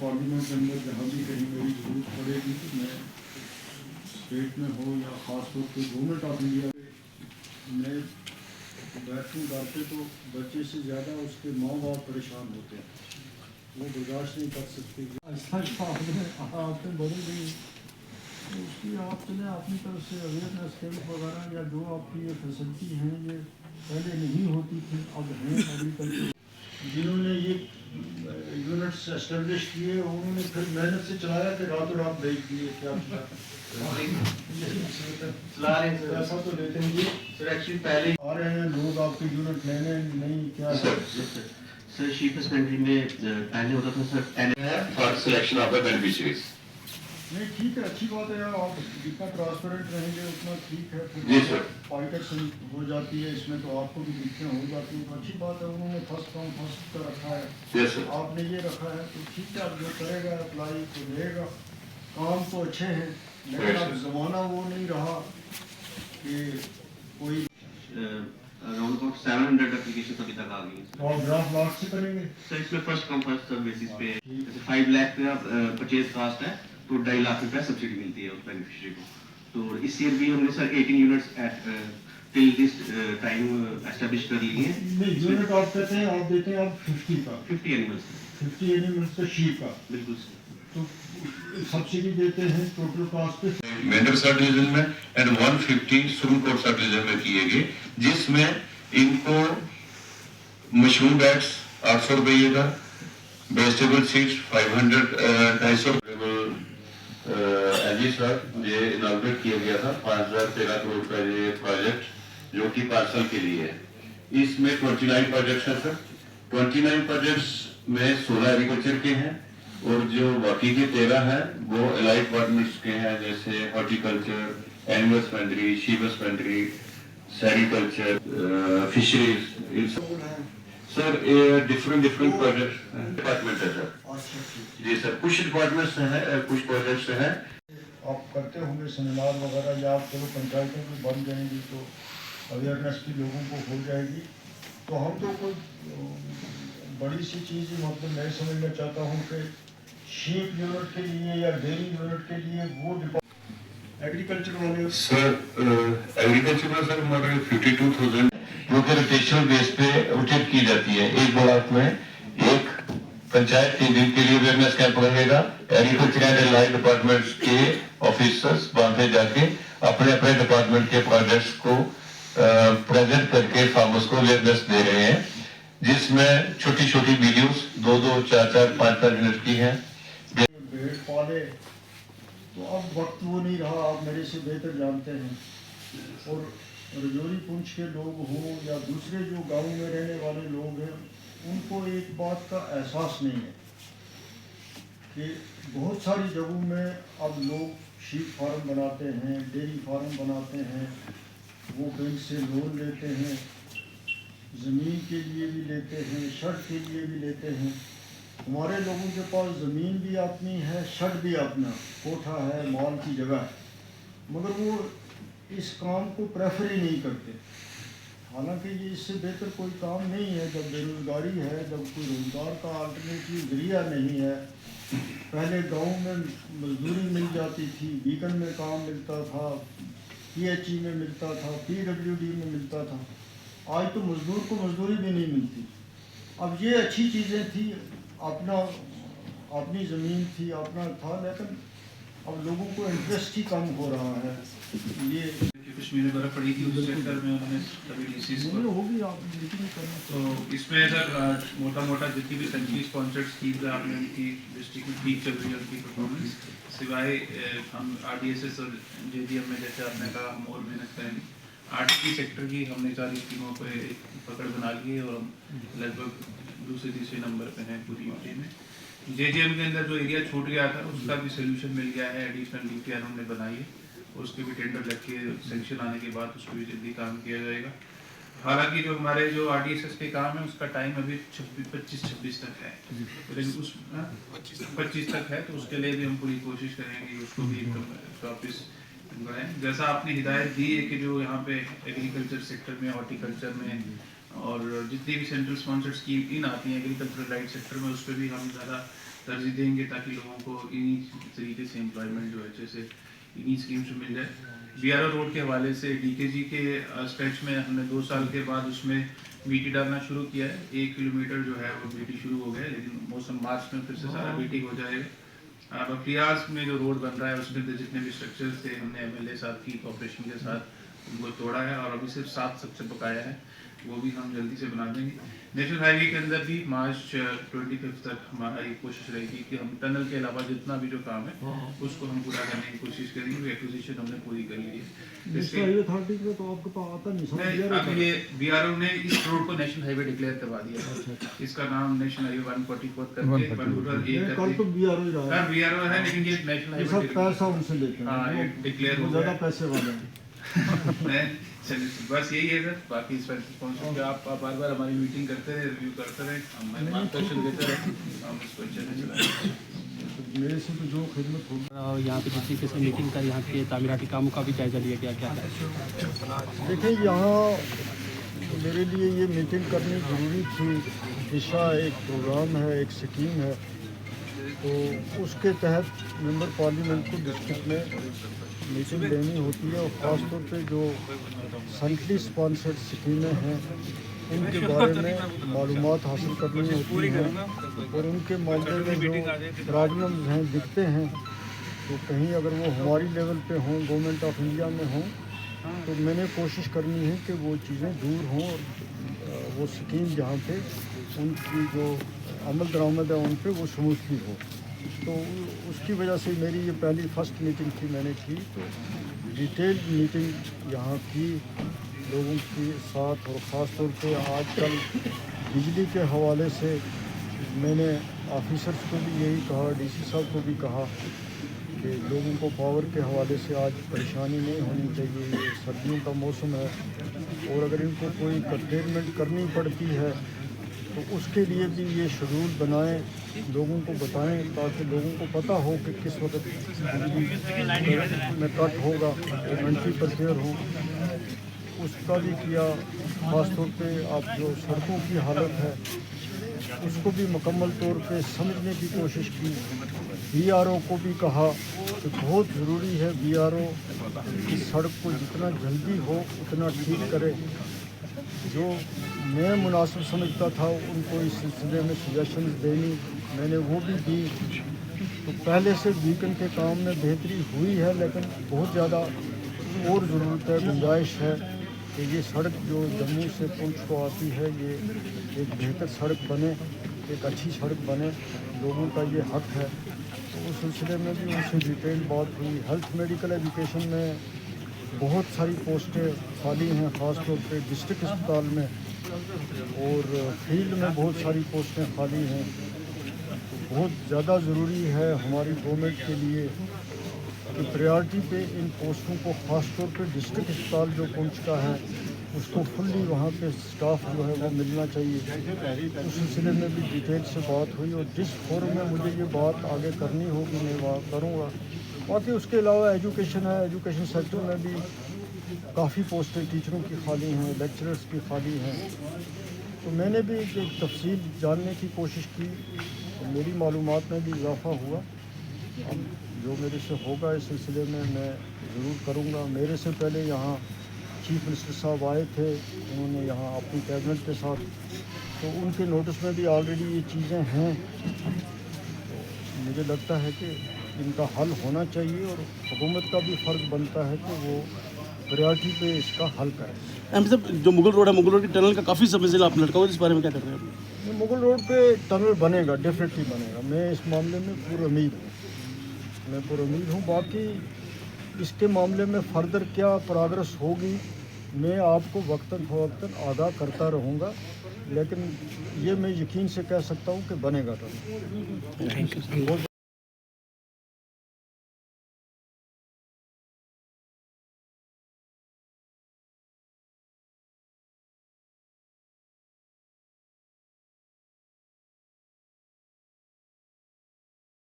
Parliament के अंदर जहाँ भी कहीं मेरी जरूरत पड़ेगी तो मैं स्टेट में हो या ख़ास तौर पर गवर्नमेंट ऑफ इंडिया में बैठूँ घर पे तो बच्चे से ज़्यादा उसके माँ बाप परेशान होते हैं, वो बर्दाश्त नहीं कर सकते। आपने बदल गई तो उसकी आपने अपनी तरफ से अवेयरनेस कैंप वगैरह या जो आपकी ये फैसिलिटी हैं ये पहले नहीं होती थी, अब हैं एग्रीकल्चर। जिन्होंने ये यूनिट्स एस्टेब्लिश किए उन्होंने फिर मेहनत से चलाया कि रातों रात भेज दिए, क्या ऐसा तो लेते हैं सर। एक्चुअली पहले आ रहे हैं लोग आपके यूनिट लेने, नहीं क्या सर शीप हस्बेंड्री में पहले होता था sir for selection of the beneficiaries. नहीं ठीक है, अच्छी बात है यार, आप जितना ट्रांसपेरेंट रहेंगे उतना ठीक है। जी सर, ऑडिटर हो जाती है इसमें तो आपको भी दिक्कतें हो जाती हैं, तो अच्छी बात है। उन्होंने फर्स्ट कम फर्स्ट का रखा है, यस सर, आपने ये रखा है तो ठीक है। अब जो करेगा अप्लाई तो लेगा, काम तो अच्छे हैं, लेकिन अब ज़माना वो नहीं रहा कि कोई अराउंड अबाउट 700 एप्लीकेशन अभी तक आ गई हैं। और ड्राफ्ट लास्ट से करेंगे सर इसमें first come first serve basis पे जैसे 5 लाख का परचेज कास्ट है तो 2.5 लाख रुपए सब्सिडी मिलती है उस बेनिफिशियरी को। तो इस ईयर भी हमने sir 18 units at till this time establish कर लिए हैं। नहीं यूनिट आप कहते हैं, आप देते हैं आप 50 का 50 एनिमल्स 50 एनिमल्स का शीप का, बिल्कुल सर। तो सब्सिडी देते हैं टोटल कॉस्ट पे मेंढर सब डिवीजन में एंड 150 सुरनकोट सब डिवीजन में किए गए, जिसमें इनको मशरूम बैग्स 800 रुपये का, वेजिटेबल सीड्स 500 250 एजी सर ये इनॉग्रेट किया गया था 5013 करोड़ का ये प्रोजेक्ट जो कि पार्सल के लिए है। इसमें 29 प्रोजेक्ट्स हैं सर। 29 प्रोजेक्ट्स में 16 एग्रीकल्चर के हैं और जो बाकी के 13 हैं वो एलाइड डिपार्टमेंट्स के हैं, जैसे horticulture, animal husbandry, sheep husbandry, sericulture, fisheries. Sir ये डिफरेंट प्रोजेक्ट डिपार्टमेंट है सर। जी सर, कुछ डिपार्टमेंट्स हैं, कुछ प्रोजेक्ट्स हैं। आप करते होंगे सेमिनार वगैरह, या आप चलो पंचायतों में बन जाएंगी तो अवेयरनेस भी लोगों को हो जाएगी। तो हम तो कोई बड़ी सी चीज़ मतलब मैं समझना चाहता हूँ कि शीप यूनिट के लिए या डेयरी यूनिट के लिए वो एग्रीकल्चर वाले सर एग्रीकल्चर में सर हमारे 52,000 जो कि रोटेशनल बेस पे रोटेट की जाती है। एक ब्लॉक में एक पंचायत 3 दिन के लिए अवेयरनेस कैंप लगेगा। एग्रीकल्चर एंड एलाइड डिपार्टमेंट्स के ऑफिसर्स वहां पे जाके अपने अपने डिपार्टमेंट के प्रोजेक्ट्स को प्रेजेंट करके फार्मर्स को अवेयरनेस दे रहे हैं, जिसमें छोटी छोटी वीडियोस 2-2, 4-4, 5-5 मिनट की हैं। भेड़ पाले तो अब वक्त वो नहीं रहा, आप मेरे से बेहतर जानते हैं। और रजौरी पुंछ के लोग हों या दूसरे जो गांव में रहने वाले लोग हैं, उनको एक बात का एहसास नहीं है कि बहुत सारी जगहों में अब लोग शीप फार्म बनाते हैं, डेयरी फार्म बनाते हैं, वो बैंक से लोन लेते हैं, ज़मीन के लिए भी लेते हैं, शर्ट के लिए भी लेते हैं। हमारे लोगों के पास ज़मीन भी अपनी है, शर्ट भी अपना, कोठा है, माल की जगह है, मगर वो इस काम को प्रेफर ही नहीं करते। हालांकि ये इससे बेहतर कोई काम नहीं है। जब बेरोज़गारी है, जब कोई रोज़गार का अल्टरनेटिव ज़रिया नहीं है। पहले गांव में मजदूरी मिल जाती थी, बीकन में काम मिलता था, PHE में मिलता था, PWD में मिलता था। आज तो मजदूर को मजदूरी भी नहीं मिलती। अब ये अच्छी चीज़ें थी, अपनी ज़मीन थी, अपना था, लेकिन अब लोगों को इंटरेस्ट ही कम हो रहा है। ये कश्मीर में बर्फ पड़ी थी उस सेक्टर में उन्होंने सभी डिसीज होगी आप मीटिंग करना। तो इसमें सर मोटा जितनी भी सेंट्रली स्पॉन्सर्ड स्कीम्स है आपने उनकी डिस्ट्रिक्ट में ठीक चल रही है उनकी परफॉर्मेंस, सिवाय हम RDSS और JDM में जैसे आपने कहा हम और मेहनत करेंगे। RTP सेक्टर की हमने 4 स्कीमों पर एक पकड़ बना ली है और हम लगभग दूसरे-तीसरे नंबर पे हैं पूरी यूटी में। JDM के अंदर जो एरिया छूट गया था उसका भी सोल्यूशन मिल गया है, एडिशनल DPR हमने बनाई है, उसके भी टेंडर लग के सेंक्शन आने के बाद उसको भी जल्दी काम किया जाएगा। हालांकि जो हमारे जो RDSS के काम है उसका टाइम अभी 25-26 तक है, लेकिन उस 25 तक है, तो उसके लिए भी हम पूरी कोशिश करेंगे कि उसको भी वापस बढ़ाएं। जैसा आपने हिदायत दी है कि जो यहाँ पे एग्रीकल्चर सेक्टर में, हॉर्टिकल्चर में और जितनी भी सेंट्रल स्पॉन्सर्ड स्कीम इन आती हैं एग्रीकल्चर राइट सेक्टर में, उस पर भी हम ज़्यादा तरजीह देंगे ताकि लोगों को इन्हीं तरीके से एम्प्लॉयमेंट जो है जैसे इन्हीं स्कीम से मिल जाए। BRO रोड के हवाले से DKG के स्ट्रेच में हमने 2 साल के बाद उसमें BT डालना शुरू किया है। 1 किलोमीटर जो है वो BT शुरू हो गया है, लेकिन मौसम मार्च में फिर से सारा BT हो जाएगा। अब प्रियाज में जो रोड बन रहा है उसमें जितने भी स्ट्रक्चर्स थे हमने MLA साहब की कोऑपरेशन के साथ उनको तोड़ा है और अभी सिर्फ 7 स्ट्रक्चर बकाया है, वो भी हम जल्दी से बना देंगे। नेशनल हाईवे के अंदर भी मार्च 25 तक हमारी कोशिश रहेगी कि हम टनल के अलावा जितना भी जो काम है उसको हम पूरा करने की कोशिश करेंगे। एक्विजिशन हमने पूरी कर ली है। इसके अथॉरिटी में तो आपको आता नहीं, अब ये BRO ने इस रोड को नेशनल हाईवे डिक्लेयर करवा दिया है। इसका नाम नेशनल हाईवे 144 करके कल तो BRO ही रहा है, BRO है, लेकिन ये नेशनल हाईवे पैसा उनसे लेते हैं। हाँ, ये डिक्लेयर हो ज़्यादा गया। पैसे वाले हैं। चलिए बस यही है सर, बाकी इस पर पहुँचेंगे। आप बार बार हमारी मीटिंग करते रहे, रिव्यू करते रहे, हम मार्गदर्शन देते रहे, हम इसको अच्छे से चलाएंगे। मेरे से तो जो खिदमत होगी। और यहाँ पे जिस तरीके से मीटिंग कर यहाँ के तामीराती कामों का भी जायजा लिया गया, क्या देखिए, यहाँ मेरे लिए ये मीटिंग करनी ज़रूरी थी। दिशा एक प्रोग्राम है, एक स्कीम है, तो उसके तहत मेंबर पार्लियामेंट को डिस्ट्रिक्ट में मीटिंग लेनी होती है और ख़ास तौर पे जो सेंट्रली स्पॉन्सर्ड स्कीमें हैं उनके बारे में मालूमात हासिल करनी होती हैं और उनके मामले में जो प्रॉब्लम्स हैं दिखते हैं तो कहीं अगर वो हमारी लेवल पे हों, गवर्नमेंट ऑफ इंडिया में हों, तो मैंने कोशिश करनी है कि वो चीज़ें दूर हों और वो स्कीम जहाँ पे उनकी जो अमल दरामद है उन पे वो स्मूथली हो। तो उसकी वजह से मेरी ये पहली फर्स्ट मीटिंग थी मैंने की, तो डिटेल मीटिंग यहाँ की लोगों के साथ और ख़ास तौर पे आजकल बिजली के हवाले से मैंने ऑफिसर्स को भी यही कहा, DC साहब को भी कहा कि लोगों को पावर के हवाले से आज परेशानी नहीं होनी चाहिए। ये सर्दियों का मौसम है और अगर इनको कोई कर्टेलमेंट करनी पड़ती है तो उसके लिए भी ये शेड्यूल बनाएं, लोगों को बताएं ताकि लोगों को पता हो कि किस वक्त बिजली में कट होगा, वो मेंटली प्रिपेयर हो। उसका भी किया। ख़ास तौर पे आप जो सड़कों की हालत है उसको भी मुकम्मल तौर पे समझने की कोशिश की। BRO को भी कहा कि बहुत ज़रूरी है BRO इस सड़क को जितना जल्दी हो उतना ठीक करे। जो मैं मुनासिब समझता था उनको इस सिलसिले में सजेशंस देनी मैंने वो भी दी। तो पहले से बीकन के काम में बेहतरी हुई है, लेकिन बहुत ज़्यादा और ज़रूरत है, गुंजाइश है कि ये सड़क जो जम्मू से पुंछ को आती है ये एक बेहतर सड़क बने, एक अच्छी सड़क बने, लोगों का ये हक है। तो उस सिलसिले में भी उनसे डिटेल बात हुई। हेल्थ मेडिकल एजुकेशन में बहुत सारी पोस्टें खाली हैं, ख़ास तौर पे डिस्ट्रिक्ट अस्पताल में, और फील्ड में बहुत सारी पोस्टें खाली हैं। तो बहुत ज़्यादा ज़रूरी है हमारी गवर्नमेंट के लिए कि प्रायोरिटी पे इन पोस्टों को ख़ास तौर पे डिस्ट्रिक्ट अस्पताल जो पुंछ का है उसको फुल्ली वहाँ पे स्टाफ जो है वो मिलना चाहिए। उस सिलसिले में भी डिटेल से बात हुई और जिस फोरम में मुझे ये बात आगे करनी होगी मैं वहाँ करूँगा। बाकी उसके अलावा एजुकेशन है, एजुकेशन सेक्टर में भी काफ़ी पोस्टें टीचरों की खाली हैं, लेक्चरर्स की खाली हैं। तो मैंने भी एक तफसील जानने की कोशिश की, तो मेरी मालूमात में भी इजाफ़ा हुआ। अब जो मेरे से होगा इस सिलसिले में मैं ज़रूर करूँगा। मेरे से पहले यहाँ चीफ मिनिस्टर साहब आए थे, उन्होंने यहाँ अपनी कैबिनेट के साथ, तो उनके नोटिस में भी ऑलरेडी ये चीज़ें हैं। तो मुझे लगता है कि इनका हल होना चाहिए और हुकूमत का भी फ़र्ज़ बनता है कि वो प्रायोरिटी पे इसका हल करें। MP साहब, जो मुगल रोड है, मुगल रोड के टनल का काफ़ी समय से आप लटका हुआ, इस बारे में क्या कर रहे हैं? मुगल रोड पे टनल बनेगा, डेफिनेटली बनेगा। मैं इस मामले में पुरुमीद हूँ। बाकी इसके मामले में फ़र्दर क्या प्रोग्रेस होगी मैं आपको वक्तन फ़वक्तन आगाह करता रहूँगा, लेकिन ये मैं यकीन से कह सकता हूँ कि बनेगा टनल।